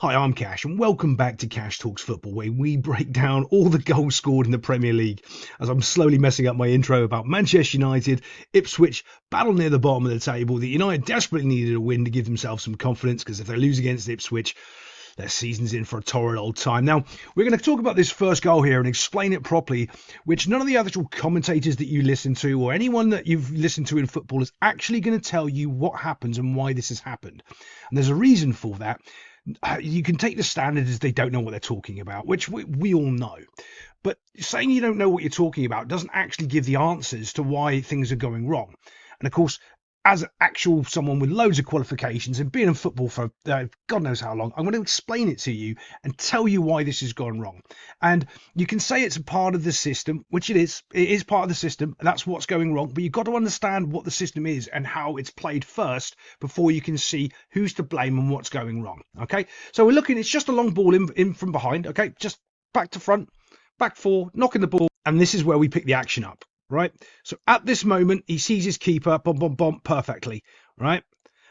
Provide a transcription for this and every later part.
Hi, I'm Cash, and welcome back to Cash Talks Football, where we break down all the goals scored in the Premier League. As I'm slowly messing up my intro about Manchester United, Ipswich, battle near the bottom of the table. The United desperately needed a win to give themselves some confidence, because if they lose against Ipswich, their season's in for a torrid old time. Now, we're going to talk about this first goal here and explain it properly, which none of the actual commentators that you listen to or anyone that you've listened to in football is actually going to tell you what happens and why this has happened. And there's a reason for that. You can take the standard as they don't know what they're talking about, which we all know. But saying you don't know what you're talking about doesn't actually give the answers to why things are going wrong. And of course, as actual someone with loads of qualifications and being in football for God knows how long, I'm going to explain it to you and tell you why this has gone wrong. And you can say it's a part of the system, which it is. It is part of the system. That's what's going wrong. But you've got to understand what the system is and how it's played first before you can see who's to blame and what's going wrong. Okay, so we're looking. It's just a long ball in from behind. Okay, just back to front, back four, knocking the ball, and this is where we pick the action up. Right, so at this moment he sees his keeper bump perfectly, right,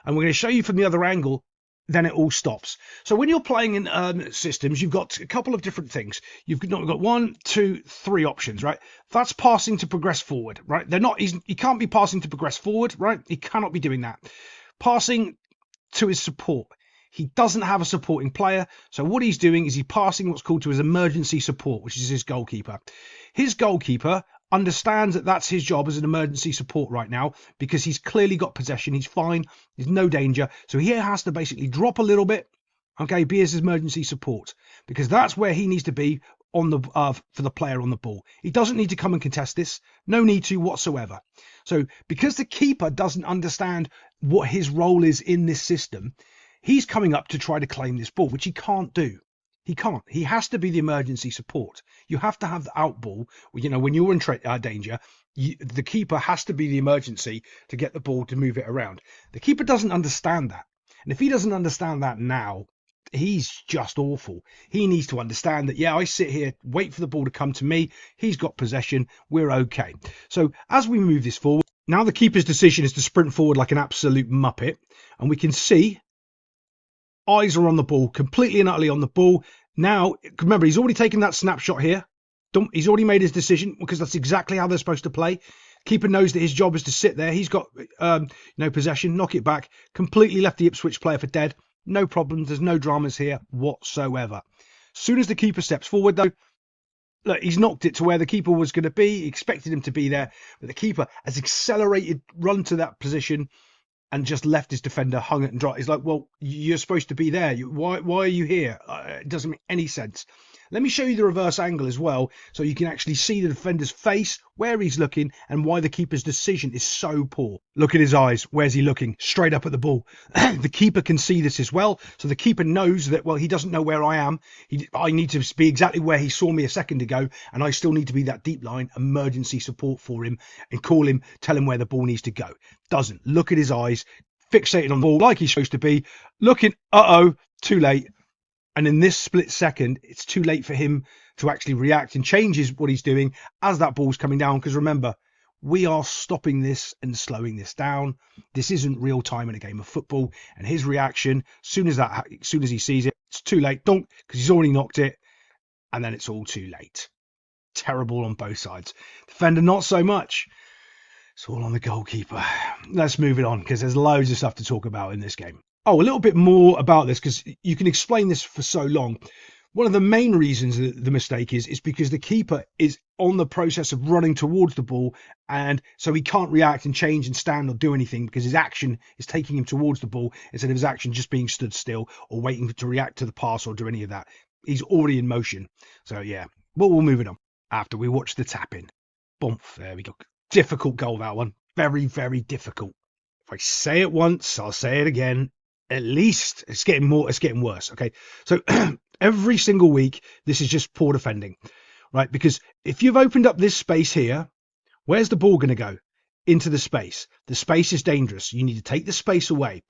and we're going to show you from the other angle. Then it all stops. So when you're playing in systems, you've got a couple of different things. You've got 1, 2, 3 options, right? That's passing to progress forward, right? He can't be passing to progress forward, right? He cannot be doing that. Passing to his support. He doesn't have a supporting player, so what he's doing is he's passing what's called to his emergency support, which is his goalkeeper. His goalkeeper understands that that's his job as an emergency support right now, because he's clearly got possession. He's fine. There's no danger. So he has to basically drop a little bit, okay, be his emergency support, because that's where he needs to be on the for the player on the ball. He doesn't need to come and contest this. No need to whatsoever. So because the keeper doesn't understand what his role is in this system, he's coming up to try to claim this ball, which he can't do. He can't. He has to be the emergency support. You have to have the out ball. You know, when you're in danger, the keeper has to be the emergency to get the ball to move it around. The keeper doesn't understand that. And if he doesn't understand that now, he's just awful. He needs to understand that, yeah, I sit here, wait for the ball to come to me. He's got possession. We're okay. So as we move this forward, now the keeper's decision is to sprint forward like an absolute muppet. And we can see eyes are on the ball, completely and utterly on the ball. Now, remember, he's already taken that snapshot here. He's already made his decision, because that's exactly how they're supposed to play. Keeper knows that his job is to sit there. He's got no possession, knock it back. Completely left the Ipswich player for dead. No problems. There's no dramas here whatsoever. As soon as the keeper steps forward, though, look, he's knocked it to where the keeper was going to be. He expected him to be there, but the keeper has accelerated, run to that position, and just left his defender hung it and dropped. He's like, well, you're supposed to be there. Why are you here? It doesn't make any sense. Let me show you the reverse angle as well, so you can actually see the defender's face, where he's looking, and why the keeper's decision is so poor. Look at his eyes. Where's he looking? Straight up at the ball. The keeper can see this as well, so the keeper knows that, well, he doesn't know where I am. I need to be exactly where he saw me a second ago, and I still need to be that deep line emergency support for him and call him, tell him where the ball needs to go. Doesn't. Look at his eyes, fixated on the ball like he's supposed to be, looking, too late. And in this split second, it's too late for him to actually react and changes what he's doing as that ball's coming down. Because remember, we are stopping this and slowing this down. This isn't real time in a game of football. And his reaction, as soon as he sees it, it's too late. Don't, because he's already knocked it. And then it's all too late. Terrible on both sides. Defender, not so much. It's all on the goalkeeper. Let's move it on, because there's loads of stuff to talk about in this game. Oh, a little bit more about this, because you can explain this for so long. One of the main reasons that the mistake is because the keeper is on the process of running towards the ball, and so he can't react and change and stand or do anything, because his action is taking him towards the ball instead of his action just being stood still or waiting to react to the pass or do any of that. He's already in motion. So yeah, but we'll move it on after we watch the tap-in. Boom, there we go. Difficult goal, that one. Very, very difficult. If I say it once, I'll say it again. At least it's getting worse. Okay, so every single week this is just poor defending, right? Because if you've opened up this space here, where's the ball going to go? Into the space. The space is dangerous. You need to take the space away.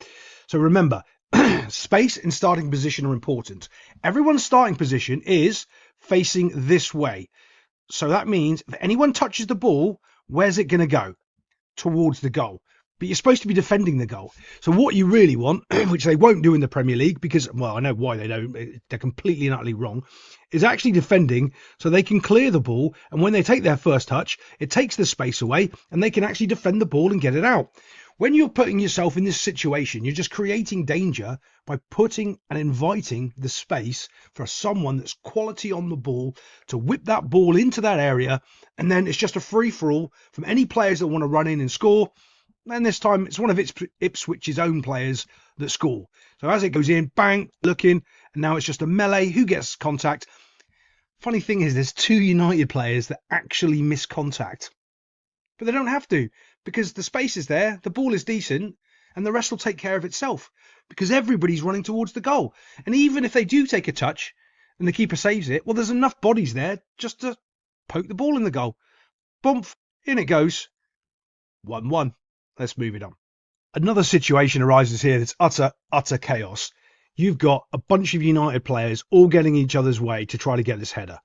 So remember, space and starting position are important. Everyone's starting position is facing this way, so that means if anyone touches the ball, where's it going to go? Towards the goal. but you're supposed to be defending the goal. So what you really want, which they won't do in the Premier League, because, well, I know why they don't, they're completely and utterly wrong, is actually defending so they can clear the ball, and when they take their first touch, it takes the space away, and they can actually defend the ball and get it out. When you're putting yourself in this situation, you're just creating danger by putting and inviting the space for someone that's quality on the ball to whip that ball into that area, and then it's just a free-for-all from any players that want to run in and score. And this time it's one of Ipswich's own players that score. So as it goes in, bang, looking, and now it's just a melee. Who gets contact? Funny thing is, there's 2 United players that actually miss contact. But they don't have to, because the space is there, the ball is decent, and the rest will take care of itself, because everybody's running towards the goal. And even if they do take a touch and the keeper saves it, well, there's enough bodies there just to poke the ball in the goal. Bump, in it goes. 1-1. Let's move it on. Another situation arises here that's utter chaos. You've got a bunch of United players all getting each other's way to try to get this header.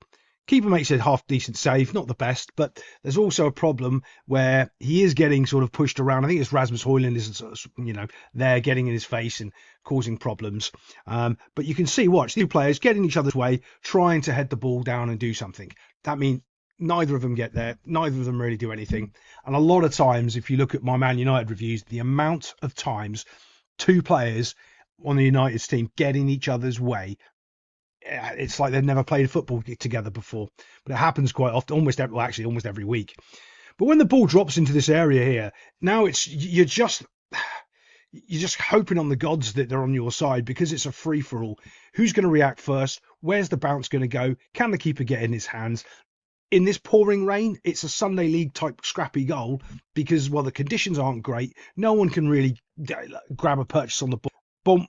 Keeper makes a half decent save, not the best, but there's also a problem where he is getting sort of pushed around. I think it's Rasmus Højlund is, there getting in his face and causing problems. But you can see, watch, 2 players getting each other's way, trying to head the ball down and do something. That means neither of them get there. Neither of them really do anything. And a lot of times, if you look at my Man United reviews, the amount of times 2 players on the United's team get in each other's way, it's like they've never played football together before. But it happens quite often, almost every week. But when the ball drops into this area here, now you're just hoping on the gods that they're on your side, because it's a free-for-all. Who's going to react first? Where's the bounce going to go? Can the keeper get in his hands? In this pouring rain, it's a Sunday League type scrappy goal because, well, the conditions aren't great. No one can really grab a purchase on the ball. Boom.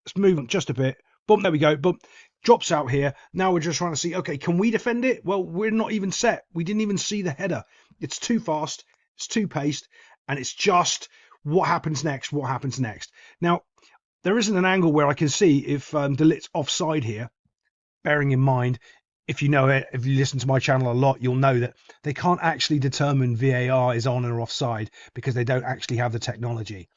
Let's move on just a bit. Boom. There we go. Boom. Drops out here. Now we're just trying to see, okay, can we defend it? Well, we're not even set. We didn't even see the header. It's too fast. It's too paced. And it's just what happens next? What happens next? Now, there isn't an angle where I can see if De Ligt's offside here, bearing in mind, if you know it, if you listen to my channel a lot, you'll know that they can't actually determine VAR is on or offside because they don't actually have the technology.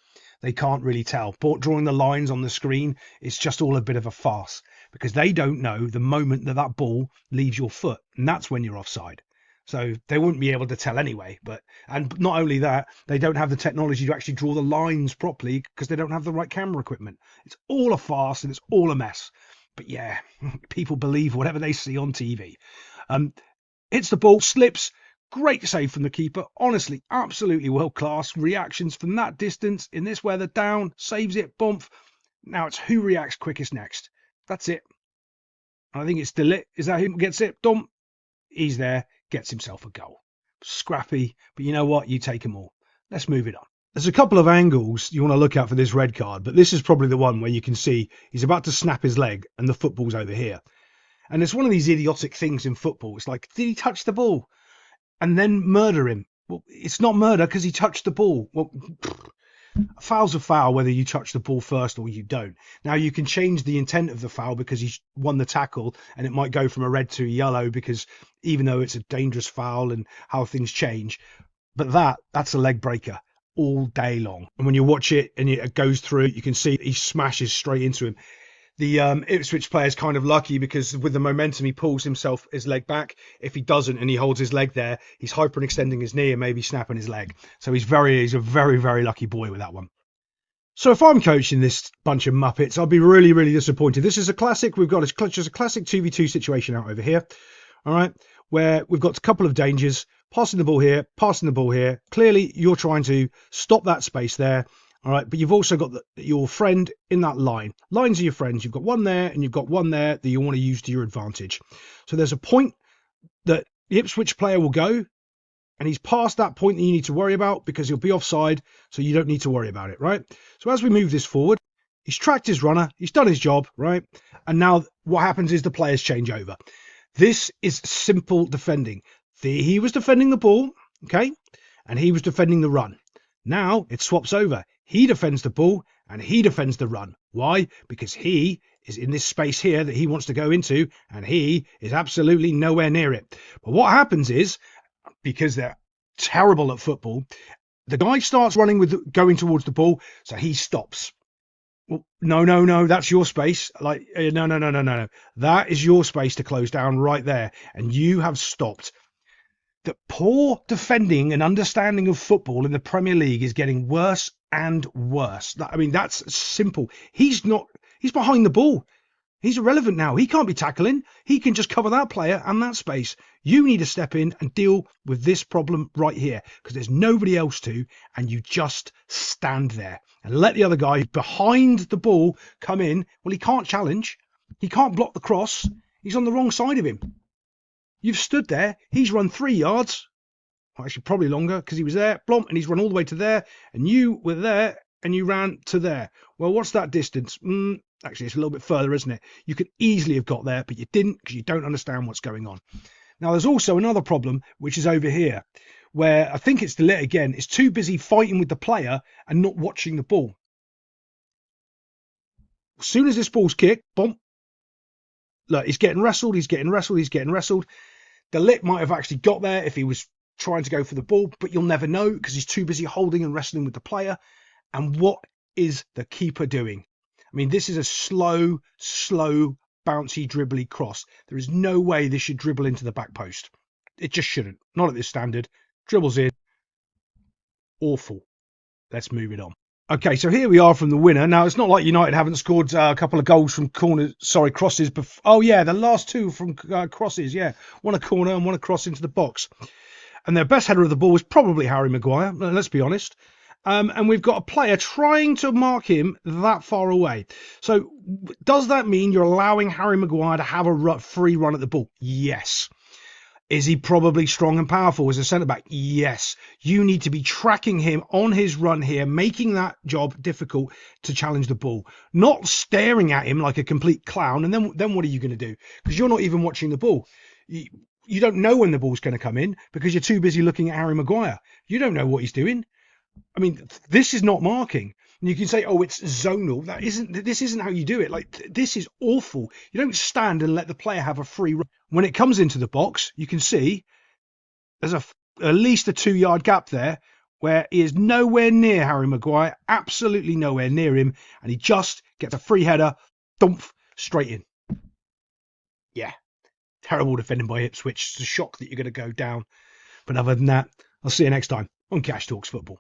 They can't really tell. But drawing the lines on the screen, it's just all a bit of a farce because they don't know the moment that that ball leaves your foot, and that's when you're offside. So they wouldn't be able to tell anyway. And not only that, they don't have the technology to actually draw the lines properly because they don't have the right camera equipment. It's all a farce and it's all a mess. But yeah, people believe whatever they see on TV. Hits the ball, slips. Great save from the keeper. Honestly, absolutely world-class reactions from that distance in this weather. Down, saves it, bump. Now it's who reacts quickest next. That's it. I think it's De Ligt. Is that who gets it? Dump. He's there, gets himself a goal. Scrappy, but you know what? You take them all. Let's move it on. There's a couple of angles you want to look at for this red card, but this is probably the one where you can see he's about to snap his leg and the football's over here. And it's one of these idiotic things in football. It's like, did he touch the ball and then murder him? Well, it's not murder because he touched the ball. Well, a foul's a foul whether you touch the ball first or you don't. Now, you can change the intent of the foul because he's won the tackle and it might go from a red to a yellow because even though it's a dangerous foul and how things change, but that's a leg breaker all day long. And when you watch it and it goes through, you can see he smashes straight into him. The Ipswich player is kind of lucky because with the momentum, he pulls his leg back. If he doesn't and he holds his leg there, he's hyperextending his knee and maybe snapping his leg. So he's a very, very lucky boy with that one. So if I'm coaching this bunch of Muppets, I'll be really, really disappointed. This is a classic. We've got just a classic 2v2 situation out over here. All right, where we've got a couple of dangers. Passing the ball here. Clearly, you're trying to stop that space there. All right, but you've also got your friend in that line. Lines are your friends. You've got one there and you've got one there that you want to use to your advantage. So there's a point that the Ipswich player will go, and he's past that point that you need to worry about because he'll be offside, so you don't need to worry about it, right? So as we move this forward, he's tracked his runner. He's done his job, right? And now what happens is the players change over. This is simple defending. He was defending the ball, okay? And he was defending the run. Now it swaps over. He defends the ball and he defends the run. Why? Because he is in this space here that he wants to go into and he is absolutely nowhere near it. But what happens is, because they're terrible at football, The guy starts running going towards the ball, so he stops. Well, no, that's your space. Like, no. That is your space to close down right there, and you have stopped. The poor defending and understanding of football in the Premier League is getting worse and worse. I mean, that's simple. He's behind the ball. He's irrelevant now. He can't be tackling. He can just cover that player and that space. You need to step in and deal with this problem right here, because there's nobody else to, and you just stand there and let the other guy behind the ball come in. Well, he can't challenge. He can't block the cross. He's on the wrong side of him. You've stood there. He's run 3 yards. Well, actually, probably longer, because he was there, blomp, and he's run all the way to there, and you were there, and you ran to there. Well, what's that distance? Actually, it's a little bit further, isn't it? You could easily have got there, but you didn't, because you don't understand what's going on. Now, there's also another problem, which is over here, where I think it's the Lair again. Is too busy fighting with the player and not watching the ball. As soon as this ball's kicked, boom. Look, he's getting wrestled. The Lit might have actually got there if he was trying to go for the ball, but you'll never know, because he's too busy holding and wrestling with the player. And what is the keeper doing? I mean, this is a slow, bouncy, dribbly cross. There is no way this should dribble into the back post. It just shouldn't. Not at this standard. Dribbles in. Awful. Let's move it on. Okay, so here we are from the winner. Now, it's not like United haven't scored a couple of goals from crosses. Oh, yeah, the last 2 from crosses, yeah. One a corner and one a cross into the box. And their best header of the ball was probably Harry Maguire, let's be honest. And we've got a player trying to mark him that far away. So does that mean you're allowing Harry Maguire to have a free run at the ball? Yes. Is he probably strong and powerful as a centre-back? Yes. You need to be tracking him on his run here, making that job difficult to challenge the ball. Not staring at him like a complete clown. And then what are you going to do? Because you're not even watching the ball. You don't know when the ball's going to come in because you're too busy looking at Harry Maguire. You don't know what he's doing. I mean, this is not marking. And you can say, oh, it's zonal. This isn't how you do it. Like, this is awful. You don't stand and let the player have a free run. When it comes into the box, you can see there's at least a 2-yard gap there where he is nowhere near Harry Maguire, absolutely nowhere near him, and he just gets a free header, thump, straight in. Yeah, terrible defending by Ipswich. It's a shock that you're going to go down. But other than that, I'll see you next time on Cash Talks Football.